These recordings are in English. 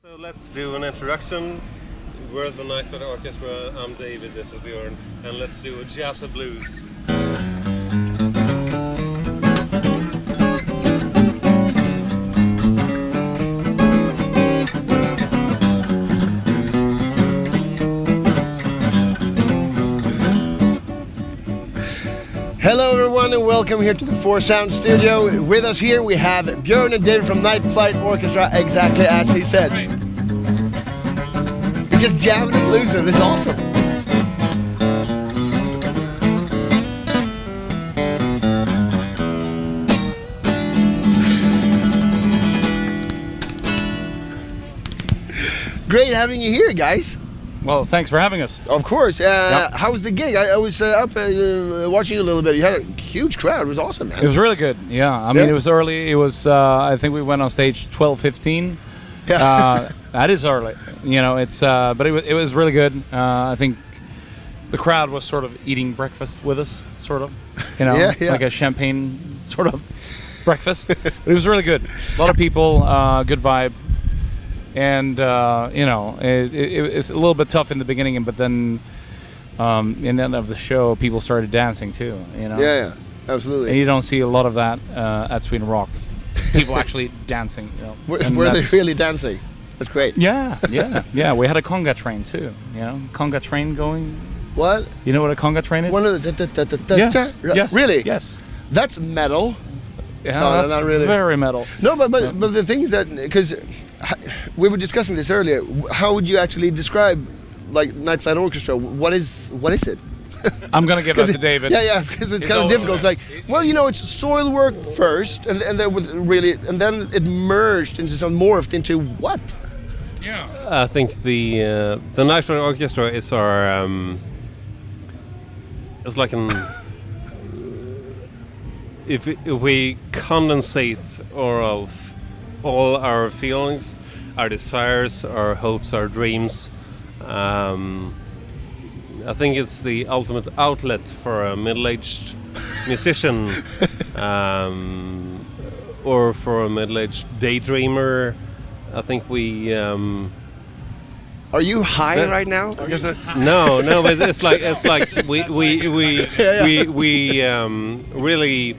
So let's do an introduction. We're the Nightflight Orchestra. I'm David, this is Björn, and let's do a jazz and blues. Hello everyone and welcome here to the Four Sound Studio. With us here we have Björn and David from Nightflight Orchestra, exactly as he said. Right. We just jammed and blues and it's awesome. Great having you here, guys. Well, thanks for having us. Of course. Yep. How was the gig? I was up watching you a little bit. You had a huge crowd. It was awesome, man. It was really good. Yeah, I mean, Yeah. it was early. It was, I think we went on stage 12:15. Yeah. That is early. You know, it's, but it was really good. I think the crowd was sort of eating breakfast with us, sort of. You know, Yeah. like a champagne sort of breakfast. But it was really good. A lot of people, good vibe. And you know, it's a little bit tough in the beginning, but then in the end of the show, people started dancing too. You know, Yeah, absolutely. and you don't see a lot of that at Sweden Rock. People actually dancing. You know, and Were they that's- really dancing? That's great. Yeah. We had a conga train too. You know, conga train going. What? You know what a conga train is? One of the Yes. Yes. Really? Yes. That's metal. Yeah, No, that's not really. very metal. No, but the thing is that because we were discussing this earlier, how would you actually describe like Nightflight Orchestra? What is it? I'm gonna give that to David. Yeah, because it's kind all of difficult. It's over like, well, you know, it's soil work first, and then with really, and then it merged into some morphed into what? Yeah. I think the Nightflight Orchestra is our it's like an if we condensate all our feelings, our desires, our hopes, our dreams. I think it's the ultimate outlet for a middle-aged musician or for a middle-aged daydreamer. I think we. Are you high Yeah. right now? No, but it's like we really.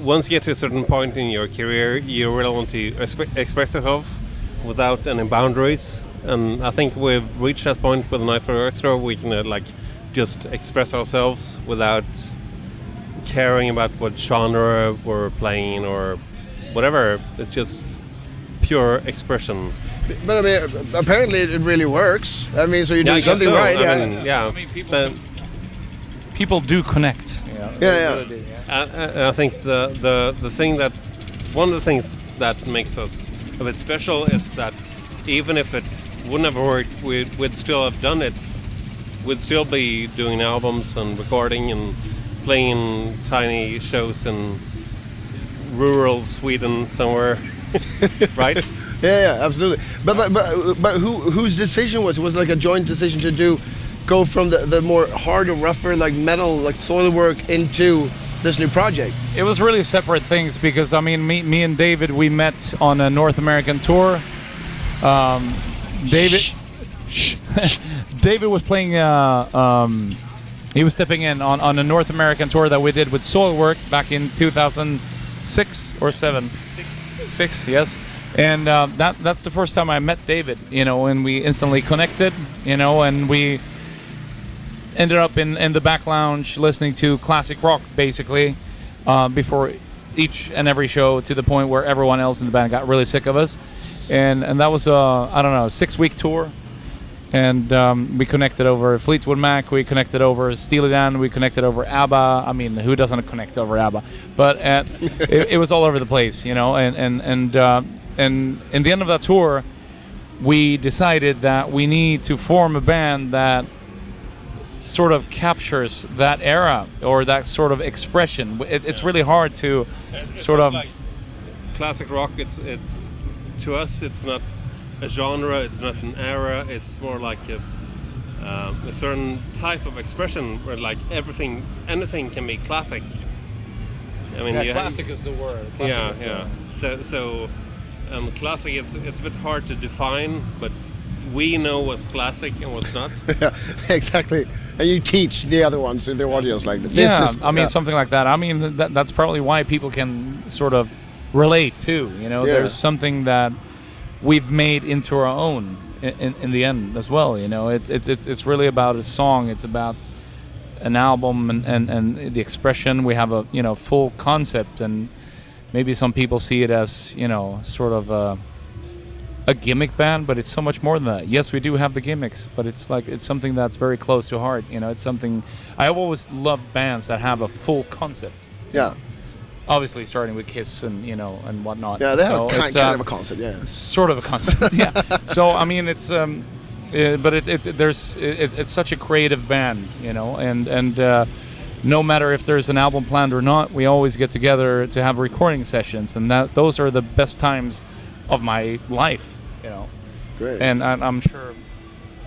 Once you get to a certain point in your career, you really want to express yourself without any boundaries. And I think we've reached that point with the Nightflight Orchestra. We can just express ourselves without caring about what genre we're playing or whatever. It's just pure expression. But I mean, apparently it really works. I mean, so you're doing I guess something so. right. I mean, yeah. I mean, people do connect. You know, Yeah, they yeah. really do, yeah. I think the thing that one of the things that makes us a bit special is that even if it wouldn't have worked, we'd still have done it. We'd still be doing albums and recording and playing tiny shows in rural Sweden somewhere, right? Yeah, absolutely. But whose decision was it? Was it like a joint decision to go from the more hard and rougher like metal like soil work into this new project? It was really separate things because I mean, me and David, we met on a North American tour. David was playing. He was stepping in on a North American tour that we did with Soilwork back in 2006 or 7. Six, yes. And that's the first time I met David. You know, and we instantly connected. You know, and we ended up in the back lounge listening to classic rock basically before each and every show, to the point where everyone else in the band got really sick of us. And that was I don't know, a 6-week tour. And we connected over Fleetwood Mac, we connected over Steely Dan, we connected over ABBA. I mean, who doesn't connect over ABBA? But it was all over the place, you know. And in the end of that tour, we decided that we need to form a band that sort of captures that era or that sort of expression. It's really hard to sort of. Like classic rock. To us, it's not a genre, it's not an era, it's more like a certain type of expression where like anything can be classic. I mean, Classic is the word. Yeah. So And classic, it's a bit hard to define, but we know what's classic and what's not. Yeah, exactly. And you teach the other ones in the audience like this. Yeah, is, I mean something like that. I mean that's probably why people can sort of relate too. You know, Yeah. there's something that we've made into our own in the end as well. You know, it's really about a song. It's about an album and the expression. We have a full concept, and maybe some people see it as sort of a gimmick band, but it's so much more than that. Yes, we do have the gimmicks, but it's something that's very close to heart. You know, it's something I always love bands that have a full concept. Yeah. Obviously, starting with Kiss and and whatnot. Yeah, they So have it's, kind of a concept. Yeah. sort of a concept. Yeah. So I mean, it's but it's such a creative band, and no matter if there's an album planned or not, we always get together to have recording sessions, and those are the best times of my life, Great. and I'm sure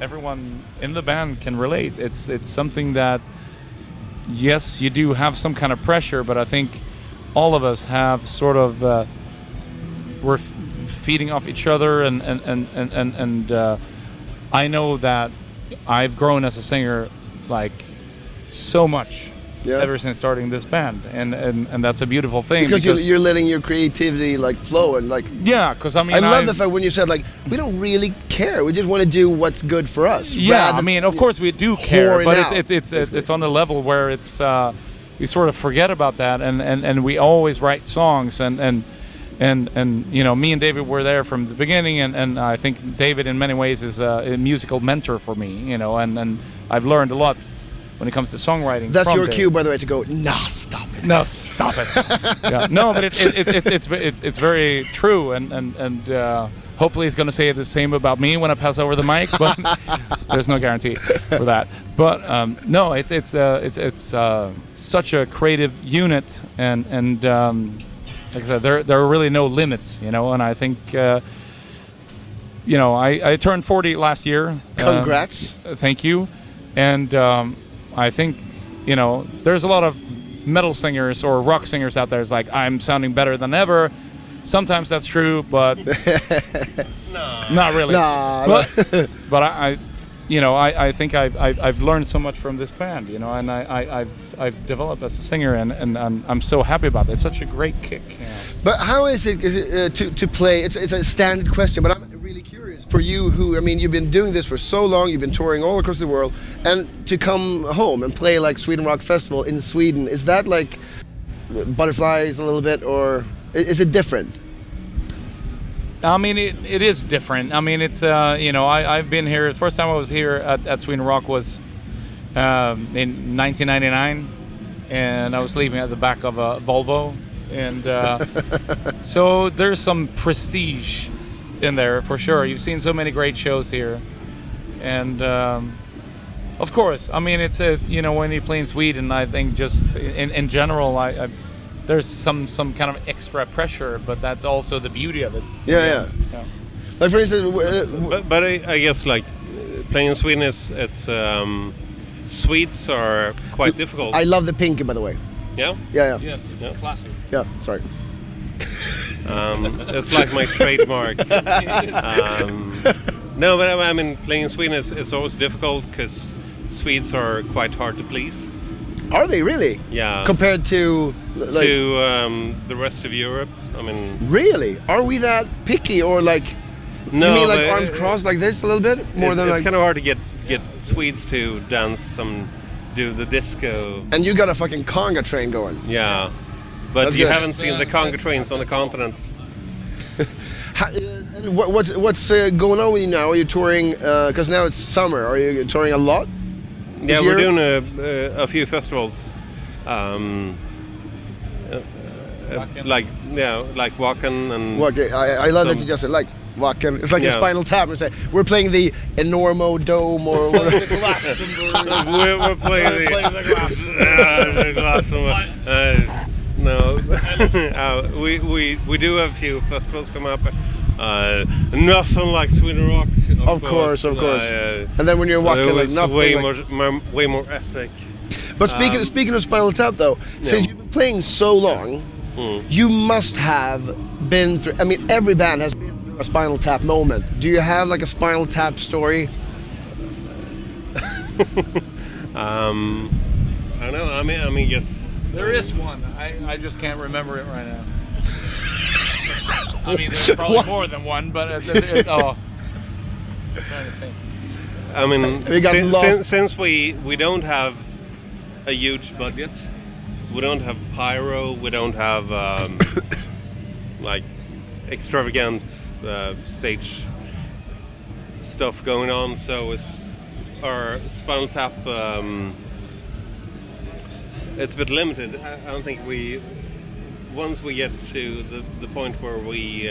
everyone in the band can relate. It's something that, yes, you do have some kind of pressure, but I think all of us have sort of we're feeding off each other, and I know that I've grown as a singer like so much. Yeah. Ever since starting this band, and that's a beautiful thing because you're letting your creativity like flow and like. Yeah, because I mean, I love the fact when you said like we don't really care. We just want to do what's good for us. Yeah, I mean, of course we do care, but out, it's on a level where it's we sort of forget about that, and we always write songs, and me and David were there from the beginning, and I think David in many ways is a musical mentor for me, and I've learned a lot when it comes to songwriting. That's from your David. cue, by the way, to go. Nah, stop it. No, stop it. Yeah. No, but it's very true, and hopefully he's going to say the same about me when I pass over the mic, but there's no guarantee for that. But no, it's such a creative unit, and like I said, there are really no limits, and I think. I turned 40 last year. Congrats. Thank you, and. I think, there's a lot of metal singers or rock singers out there. It's like, I'm sounding better than ever. Sometimes that's true, but not really. Nah, but I think I've learned so much from this band, and I've developed as a singer, and I'm so happy about it. It's such a great kick. But how is it to play? It's a standard question, but I'm really curious for you who, I mean, you've been doing this for so long, you've been touring all across the world, and to come home and play like Sweden Rock Festival in Sweden, is that like butterflies a little bit, or is it different? I mean, it is different. I mean, it's, I've been here, the first time I was here at Sweden Rock was in 1999, and I was sleeping at the back of a Volvo, and so there's some prestige in there for sure. You've seen so many great shows here, and of course, I mean, it's when you play in Sweden, I think just in general, I there's some kind of extra pressure, but that's also the beauty of it. Yeah. Like for instance, but I guess like playing in Sweden it's Swedes are quite difficult. I love the pinky, by the way. Yeah. Yeah. Yes, it's classic. Yeah. Sorry. It's like my trademark. No, but I mean, playing in Sweden is always difficult because Swedes are quite hard to please. Are they really? Yeah. Compared to the rest of Europe, I mean. Really? Are we that picky, or like? No, you mean like arms crossed like this a little bit more than it's like? kind of hard to get Swedes to dance do the disco. And you got a fucking conga train going. Yeah, but That's you good. haven't seen the conga trains on the continent. And what's going on with you now? Are you touring? Because now it's summer. Are you touring a lot? Yeah, this we're year? doing a few festivals. Like Wacken and. Okay, I love that you just said like Wacken. It's like a Spinal Tap. And say we're playing the Enormo Dome or whatever. we're playing the Glastonbury. No, we do have a few festivals come up. Nothing like Sweden Rock. Of course. And then when you're walking, like nothing. Way more epic. But speaking of Spinal Tap, though, since you've been playing so long, you must have been through. I mean, every band has been through a Spinal Tap moment. Do you have like a Spinal Tap story? I don't know. I mean, yes. There is one. I just can't remember it right now. I mean, there's probably more than one, but I'm trying to think. I mean, We got lost. since we don't have a huge budget, we don't have pyro, we don't have like extravagant stage stuff going on, so it's our Spinal Tap. It's a bit limited. I don't think once we get to the point where we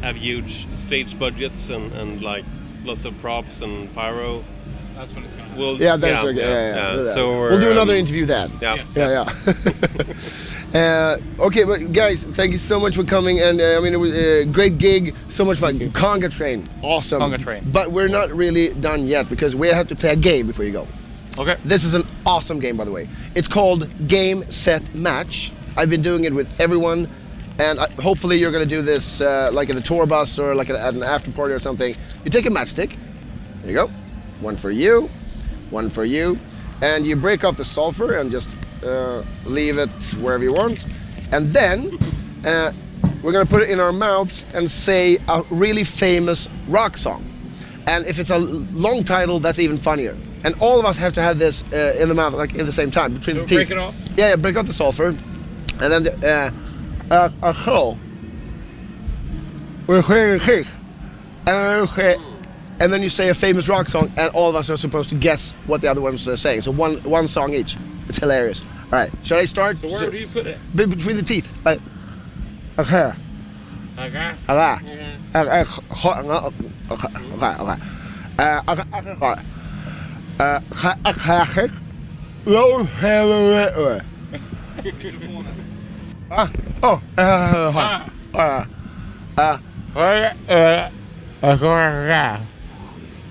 have huge stage budgets and like lots of props and pyro, That's when it's gonna happen. So we'll do another interview then. Yeah. Yes. Yeah. Okay, but guys, thank you so much for coming, and I mean, it was a great gig, so much fun. Conga Train, awesome. Conga Train. But we're not really done yet because we have to play a game before you go. Okay. This is an awesome game, by the way. It's called Game Set Match. I've been doing it with everyone, and hopefully you're going to do this like at the tour bus or like at an after party or something. You take a matchstick. There you go. One for you, one for you, and you break off the sulfur and just leave it wherever you want. And then we're going to put it in our mouths and say a really famous rock song. And if it's a long title, that's even funnier. And all of us have to have this in the mouth, like in the same time, between the teeth. Break it off? Yeah, break off the sulfur. And then a hole. And then you say a famous rock song, and all of us are supposed to guess what the other one's saying. So one song each. It's hilarious. All right, should I start? So where do you put it? Between the teeth. Like, okay. Okay.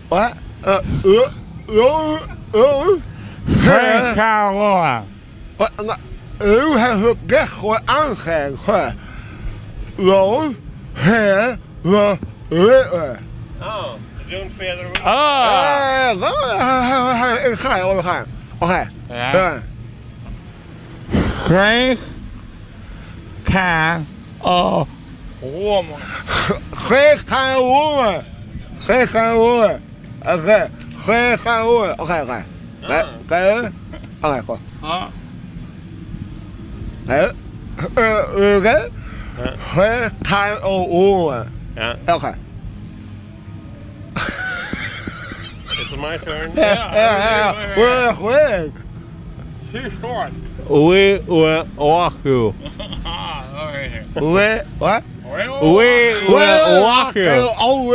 What? U heeft recht voor aangegeven. Loon, her, Oh, don't fear the rain. Ah! Ik ga, we gaan. Oké. Ja. Geen kan woman. Geen gaan horen. Geen gaan horen. Oké. Geen gaan horen. Oké. Oké, goed. Ah. Oké. Geen gaan horen. Yeah. Oké. Is it my turn? Ja. Goed. Too short. We will walk you. What? We will walk you. Oh,